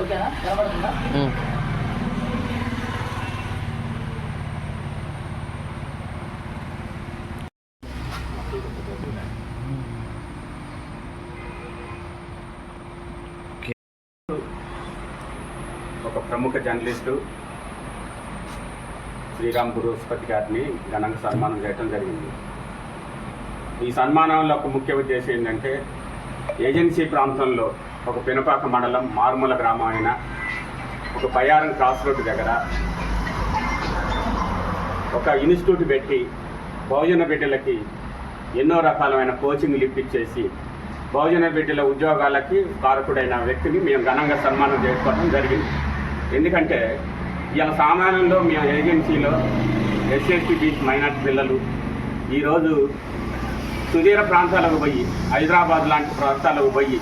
ఓకేనా? కనబడుతుందా? ఒక ప్రముఖ జర్నలిస్టు శ్రీరామ్ బృహస్పతి గారిని ఘనంగా సన్మానం చేయడం జరిగింది. ఈ సన్మానంలో ఒక ముఖ్య ఉద్దేశం ఏంటంటే, ఏజెన్సీ ప్రాంతంలో ఒక పినపాక మండలం మారుమూల గ్రామం అయిన ఒక బయ్యారం క్రాస్ రోడ్డు దగ్గర ఒక ఇన్స్టిట్యూట్ పెట్టి బహుజన బిడ్డలకి ఎన్నో రకాలైన కోచింగ్లు ఇప్పించేసి బహుజన బిడ్డల ఉద్యోగాలకి కారకుడైన వ్యక్తిని మేము ఘనంగా సన్మానం చేసుకోవడం జరిగింది. ఎందుకంటే ఇలా సామాన్యంలో మేము ఏజెన్సీలో ఎస్సీ బీసీ మైనార్టీ పిల్లలు ఈరోజు సుదీర ప్రాంతాలకు పోయి హైదరాబాద్ లాంటి ప్రాంతాలకు పోయి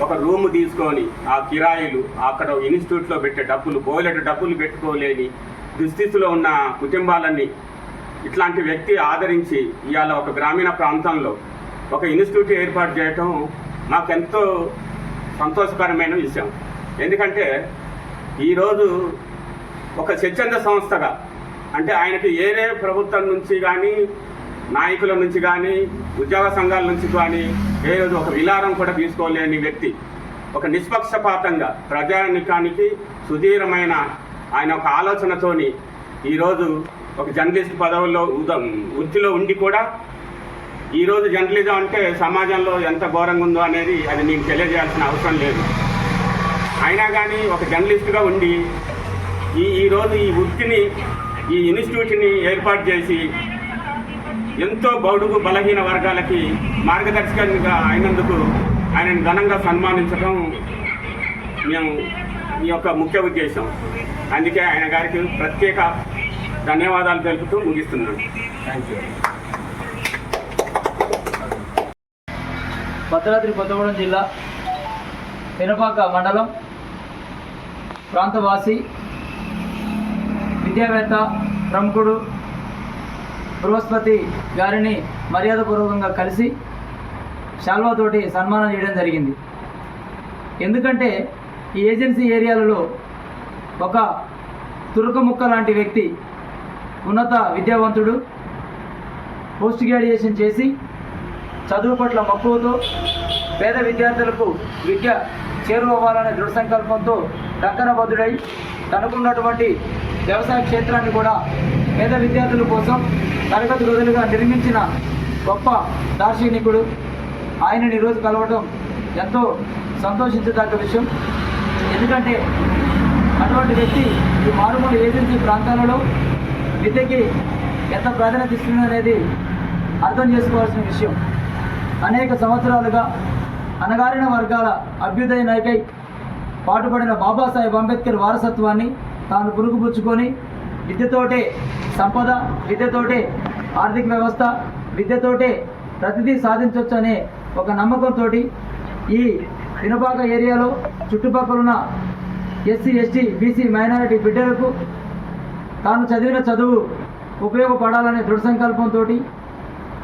ఒక రూమ్ తీసుకొని ఆ కిరాయిలు అక్కడ ఇన్స్టిట్యూట్లో పెట్టే డబ్బులు బోలెడు డబ్బులు పెట్టుకోలేని దుస్థితిలో ఉన్న కుటుంబాలన్నీ ఇట్లాంటి వ్యక్తి ఆదరించి ఇవాళ ఒక గ్రామీణ ప్రాంతంలో ఒక ఇన్స్టిట్యూట్ ఏర్పాటు చేయటం మాకెంతో సంతోషకరమైన విషయం. ఎందుకంటే ఈరోజు ఒక స్వచ్ఛంద సంస్థగా, అంటే ఆయనకి ఏరే ప్రభుత్వం నుంచి కానీ నాయకుల నుంచి కానీ ఉద్యోగ సంఘాల నుంచి కానీ ఏ రోజు ఒక విలారం కూడా తీసుకోలేని వ్యక్తి ఒక నిష్పక్షపాతంగా ప్రజానికానికి సుదీరమైన ఆయన ఒక ఆలోచనతోని ఈరోజు ఒక జర్నలిస్ట్ పదవుల్లో వృత్తిలో ఉండి కూడా ఈరోజు జర్నలిజం అంటే సమాజంలో ఎంత ఘోరంగా ఉందో అనేది అది నేను తెలియజేయాల్సిన అవసరం లేదు. అయినా కానీ ఒక జర్నలిస్టుగా ఉండి ఈరోజు ఈ వృత్తిని ఈ ఇన్స్టిట్యూట్ని ఏర్పాటు చేసి ఎంతో బడుగు బలహీన వర్గాలకి మార్గదర్శకంగా అయినందుకు ఆయనను ఘనంగా సన్మానించడం మేము ఈ యొక్క ముఖ్య ఉద్దేశం. అందుకే ఆయన గారికి ప్రత్యేక ధన్యవాదాలు తెలుపుతూ ముగిస్తున్నాను. Thank you. భద్రాద్రి కొత్తగూడెం జిల్లా పినపాక మండలం ప్రాంతవాసి విద్యావేత్త ప్రముఖుడు బృహస్పతి గారిని మర్యాదపూర్వకంగా కలిసి శాల్వాతోటి సన్మానం చేయడం జరిగింది. ఎందుకంటే ఈ ఏజెన్సీ ఏరియాలలో ఒక తురుకముక్క లాంటి వ్యక్తి, ఉన్నత విద్యావంతుడు, పోస్ట్ గ్రాడ్యుయేషన్ చేసి చదువు పట్ల మక్కువతో పేద విద్యార్థులకు విద్య చేరువవ్వాలనే దృఢ సంకల్పంతో కంకణబద్ధుడై తనకున్నటువంటి వ్యవసాయ క్షేత్రాన్ని కూడా పేద విద్యార్థుల కోసం తరగతి గదులుగా నిర్మించిన గొప్ప దార్శనికుడు. ఆయనని ఈరోజు కలవడం ఎంతో సంతోషించదగ్గ విషయం. ఎందుకంటే అటువంటి వ్యక్తి ఈ మారుమూల ఏజెన్సీ ప్రాంతాలలో విద్యకి ఎంత ప్రాధాన్యత ఇస్తుందనేది అర్థం చేసుకోవాల్సిన విషయం. అనేక సంవత్సరాలుగా అణగారిన వర్గాల అభ్యుదయనకై పాటుపడిన బాబాసాహెబ్ అంబేద్కర్ వారసత్వాన్ని తాను పురుగుపుచ్చుకొని విద్యతోటే సంపద, విద్యతోటే ఆర్థిక వ్యవస్థ, విద్యతోటే ప్రతిదీ సాధించవచ్చు అనే ఒక నమ్మకంతో ఈ పినపాక ఏరియాలో చుట్టుపక్కలున్న ఎస్సీ ఎస్టీ బీసీ మైనారిటీ బిడ్డలకు తాను చదివిన చదువు ఉపయోగపడాలనే దృఢ సంకల్పంతో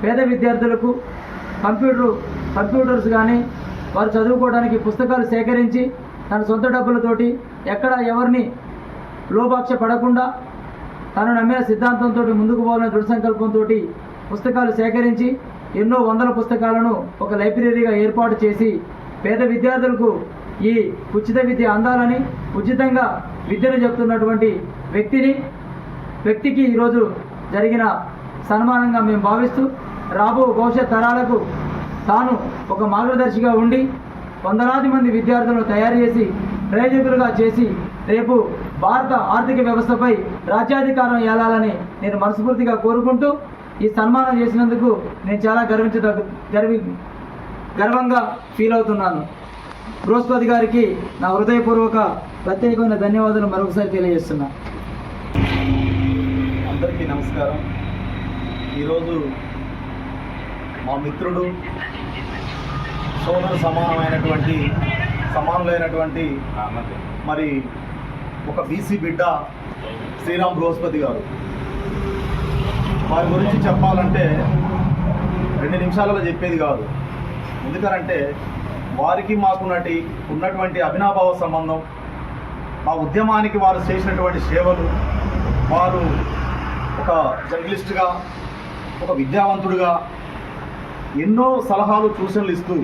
పేద విద్యార్థులకు కంప్యూటర్స్ కానీ వారు చదువుకోవడానికి పుస్తకాలు సేకరించి తన సొంత డబ్బులతోటి ఎక్కడ ఎవరిని లోపాక్ష పడకుండా తను నమ్మిన సిద్ధాంతంతో ముందుకు పోవాలనే దృఢ సంకల్పంతో పుస్తకాలు సేకరించి ఎన్నో వందల పుస్తకాలను ఒక లైబ్రరీగా ఏర్పాటు చేసి పేద విద్యార్థులకు ఈ ఉచిత విద్య అందాలని ఉచితంగా విద్యను చెప్తున్నటువంటి వ్యక్తికి ఈరోజు జరిగిన సన్మానంగా మేము భావిస్తూ రాబో భవిష్యత్ తరాలకు తాను ఒక మార్గదర్శిగా ఉండి వందలాది మంది విద్యార్థులను తయారు చేసి ప్రయోజకులుగా చేసి రేపు భారత ఆర్థిక వ్యవస్థపై రాజ్యాధికారం ఏలాలని నేను మనస్ఫూర్తిగా కోరుకుంటూ ఈ సన్మానం చేసినందుకు నేను చాలా గర్వంగా ఫీల్ అవుతున్నాను. బృహస్పతి గారికి నా హృదయపూర్వక ప్రత్యేకమైన ధన్యవాదాలు మరొకసారి తెలియజేస్తున్నా. అందరికీ నమస్కారం. ఈరోజు మా మిత్రుడు సమానులైనటువంటి మరి ఒక బీసీ బిడ్డ శ్రీరామ్ బృహస్పతి గారు, వారి గురించి చెప్పాలంటే 2 నిమిషాలలో చెప్పేది కాదు. ఎందుకంటే వారికి మాకు ఉన్నటువంటి అవినాభావ సంబంధం మా ఉద్యమానికి వారు చేసినటువంటి సేవలు, వారు ఒక జర్నలిస్టుగా, ఒక విద్యావంతుడిగా ఎన్నో సలహాలు సూచనలు ఇస్తూ,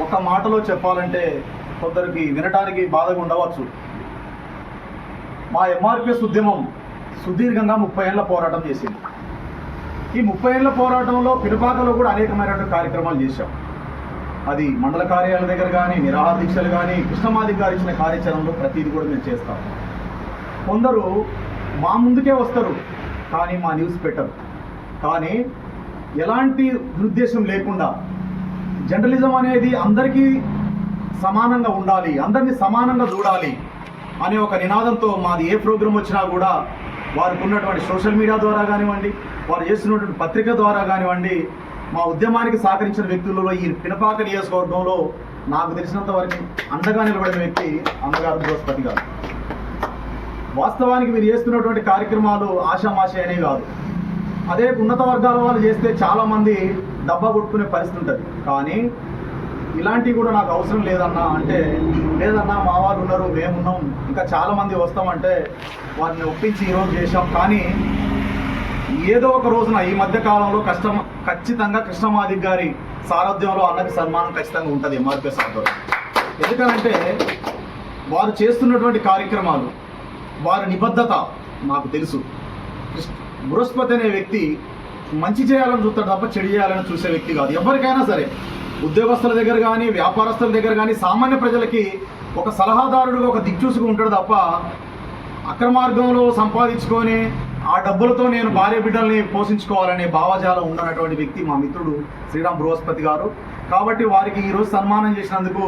ఒక మాటలో చెప్పాలంటే కొందరికి వినటానికి బాధగా ఉండవచ్చు, మా ఎంఆర్పిఎస్ ఉద్యమం సుదీర్ఘంగా 30 ఏళ్ల పోరాటం చేసింది. ఈ 30 ఏళ్ల పోరాటంలో పినపాకలో కూడా అనేకమైనటువంటి కార్యక్రమాలు చేశాం. అది మండల కార్యాలయాల దగ్గర కానీ, నిరాహార దీక్షలు కానీ, కృష్ణమాదిక్ గారు ఇచ్చిన కార్యాచరణలో ప్రతిదీ కూడా మేము చేస్తాం. కొందరు మా ముందుకే వస్తారు కానీ మా న్యూస్ పెట్టరు. కానీ ఎలాంటి దురుద్దేశం లేకుండా జర్నలిజం అనేది అందరికీ సమానంగా ఉండాలి, అందరినీ సమానంగా చూడాలి అనే ఒక నినాదంతో మాది ఏ ప్రోగ్రాం వచ్చినా కూడా వారికి ఉన్నటువంటి సోషల్ మీడియా ద్వారా కానివ్వండి, వారు చేస్తున్నటువంటి పత్రిక ద్వారా కానివ్వండి, మా ఉద్యమానికి సహకరించిన వ్యక్తులలో ఈ పినపాక నియోజకవర్గంలో నాకు తెలిసినంత వరకు అండగా నిలబడిన వ్యక్తి అన్నగారు బృహస్పతి గారు. వాస్తవానికి మీరు చేస్తున్నటువంటి కార్యక్రమాలు ఆషామాషి అనేవి కాదు. అదే ఉన్నత వర్గాల వాళ్ళు చేస్తే చాలామంది డబ్బా కొట్టుకునే పరిస్థితి ఉంటుంది. కానీ ఇలాంటివి కూడా నాకు అవసరం లేదన్నా అంటే, లేదన్నా మా వాళ్ళు ఉన్నారు, మేమున్నాం, ఇంకా చాలామంది వస్తామంటే వారిని ఒప్పించి ఈరోజు చేశాం. కానీ ఏదో ఒక రోజున ఈ మధ్య కాలంలో ఖచ్చితంగా కృష్ణమాదిక్ గారి సారథ్యంలో అన్నకి సన్మానం ఖచ్చితంగా ఉంటుంది ఎంఆర్పిఎస్ ఆధ్వర్యంలో. ఎందుకంటే వారు చేస్తున్నటువంటి కార్యక్రమాలు, వారి నిబద్ధత నాకు తెలుసు. బృహస్పతి అనే వ్యక్తి మంచి చేయాలని చూస్తాడు తప్ప చెడు చేయాలని చూసే వ్యక్తి కాదు. ఎవరికైనా సరే, ఉద్యోగస్తుల దగ్గర కానీ, వ్యాపారస్తుల దగ్గర కానీ, సామాన్య ప్రజలకి ఒక సలహాదారుడుగా, ఒక దిక్చూసుగా ఉంటాడు తప్ప అక్రమార్గంలో సంపాదించుకొని ఆ డబ్బులతో నేను భార్య బిడ్డల్ని పోషించుకోవాలనే భావజాలం ఉన్నటువంటి వ్యక్తి మా మిత్రుడు శ్రీరామ్ బృహస్పతి గారు. కాబట్టి వారికి ఈరోజు సన్మానం చేసినందుకు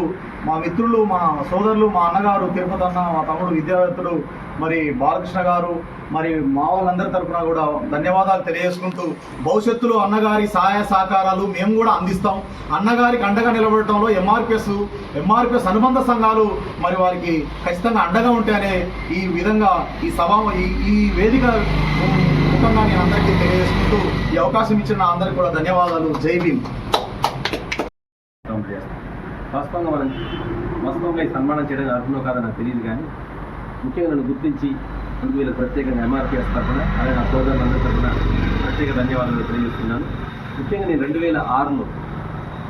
మా మిత్రులు, మా సోదరులు, మా అన్నగారు తిరుపతి అన్న, మా తమ్ముడు విద్యావేత్తలు, మరి బాలకృష్ణ గారు, మరి మా వాళ్ళందరి తరఫున కూడా ధన్యవాదాలు తెలియజేసుకుంటూ, భవిష్యత్తులో అన్నగారి సహాయ సహకారాలు మేము కూడా అందిస్తాం. అన్నగారికి అండగా నిలబడటంలో ఎంఆర్పిఎస్ అనుబంధ సంఘాలు మరి వారికి ఖచ్చితంగా అండగా ఉంటాయనే ఈ విధంగా ఈ వేదిక ముఖంగా నేను అందరికీ తెలియజేసుకుంటూ ఈ అవకాశం ఇచ్చిన అందరికీ కూడా ధన్యవాదాలు. జై భీమ్. వాస్తవంగా ఈ సన్మానం చేయడానికి అర్హునో కాదో నాకు తెలియదు, కానీ ముఖ్యంగా నన్ను గుర్తించి అందుకు వీళ్ళకి ప్రత్యేకంగా ఎంఆర్పిఎస్ తరఫున, అలాగే నా సోదరులందరి తరఫున ప్రత్యేక ధన్యవాదాలు తెలియజేస్తున్నాను. ముఖ్యంగా నేను 2006లో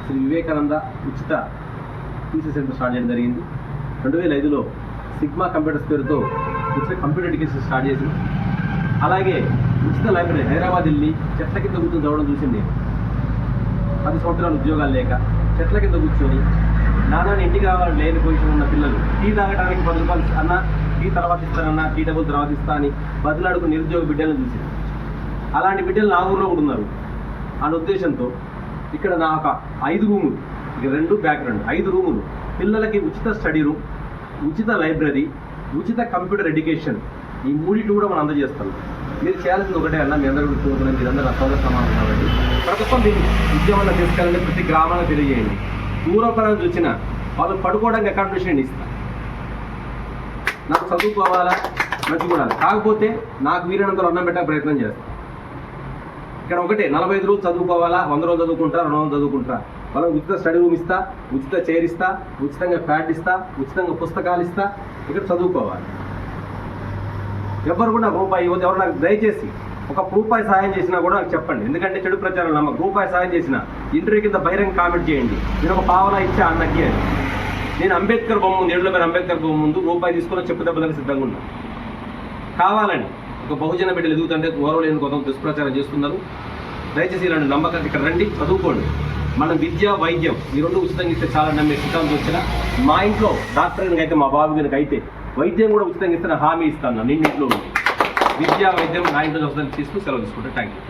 శ్రీ వివేకానంద ఉచిత టీసీ సెంటర్ స్టార్ట్ చేయడం జరిగింది. 2005లో సిగ్మా కంప్యూటర్స్ పేరుతో ఉచిత కంప్యూటర్ ఎడ్యుకేషన్ స్టార్ట్ చేసింది. అలాగే ఉచిత లైబ్రరీ హైదరాబాద్ వెళ్ళి చెట్ల కింద కూర్చొని చదవడం చూసింది నేను. 10 సంవత్సరాలు ఉద్యోగాలు లేక చెట్ల కింద కూర్చొని నాన్నని ఇంటికి రావాలని లేని పొజిషన్ ఉన్న పిల్లలు టీ తాగడానికి 10 రూపాయలు అన్న, టీ తర్వాత ఇస్తానన్నా, టీ డబ్బులు తర్వాత ఇస్తా అని బదులాడుకు నిరుద్యోగ బిడ్డలను చూసి, అలాంటి బిడ్డలు నా ఊళ్ళో కూడా ఉన్నారు అనే ఉద్దేశంతో ఇక్కడ నా ఒక 5 రూములు, ఇక 2 బ్యాక్గ్రౌండ్ 5 రూములు, పిల్లలకి ఉచిత స్టడీ రూమ్, ఉచిత లైబ్రరీ, ఉచిత కంప్యూటర్ ఎడ్యుకేషన్, ఈ మూడింటి కూడా మనం అందజేస్తాం. మీరు చేయాల్సింది ఒకటే అన్న, మీ అందరూ చూసుకుని మీరందరూ నా సోదర సమానం కాబట్టి ప్రభుత్వం దీన్ని ఉద్యమంలో తీసుకెళ్ళండి, ప్రతి గ్రామాలకు తెలియజేయండి. దూరపరాలు వచ్చిన వాళ్ళు పడుకోవడానికి అకామిడేషన్ ఇస్తాను. నాకు చదువుకోవాలా, మంచిగా కాకపోతే నాకు వీరైనంత అన్నం పెట్టే ప్రయత్నం చేస్తాను. ఇక్కడ ఒకటే 45 రోజులు చదువుకోవాలా, 100 రోజులు చదువుకుంటారా, 200 రోజులు చదువుకుంటారా, వాళ్ళకి ఉచిత స్టడీ రూమ్ ఇస్తా, ఉచిత చైర్ ఇస్తా, ఉచితంగా ప్యాడ్ ఇస్తా, ఉచితంగా పుస్తకాలు ఇస్తా, ఇక్కడ చదువుకోవాలి. ఎవరు కూడా నాకు రూపాయి ఇవ్వదు. ఎవరు నాకు దయచేసి ఒక రూపాయి సాయం చేసినా కూడా నాకు చెప్పండి. ఎందుకంటే చెడు ప్రచారం నమ్మకం. రూపాయి సాయం చేసినా ఇంటర్వ్యూ కింద బహిరంగ కామెంట్ చేయండి, నేను ఒక పావలా ఇచ్చా అన్నకి అని. నేను అంబేద్కర్ బొమ్మ ముందు, 7 అంబేద్కర్ బొమ్మ ముందు రూపాయి తీసుకుని చెప్పు దెబ్బలకు సిద్ధంగా ఉన్నా. కావాలని ఒక బహుజన బిడ్డలు ఎదుగుతుంటే గౌరవలేని కొంత దుష్ప్రచారం చేస్తున్నారు. దయచేసి ఇలాంటి నమ్మకాలు ఇక్కడ రండి, చదువుకోండి. మన విద్య, వైద్యం ఈ 2 ఉచితంగా ఇస్తే చాలా నమ్మే సిద్ధాంతం వచ్చిన మా ఇంట్లో డాక్టర్ అయితే, మా బాబు కనుక అయితే వైద్యం కూడా ఉచితంగా ఇస్తే హామీ ఇస్తాను. నిన్నింట్లో విద్యా వైద్యం నా ఇంట్లో వస్తుందని తీసుకుని సెలవు తీసుకుంటే థ్యాంక్ యూ.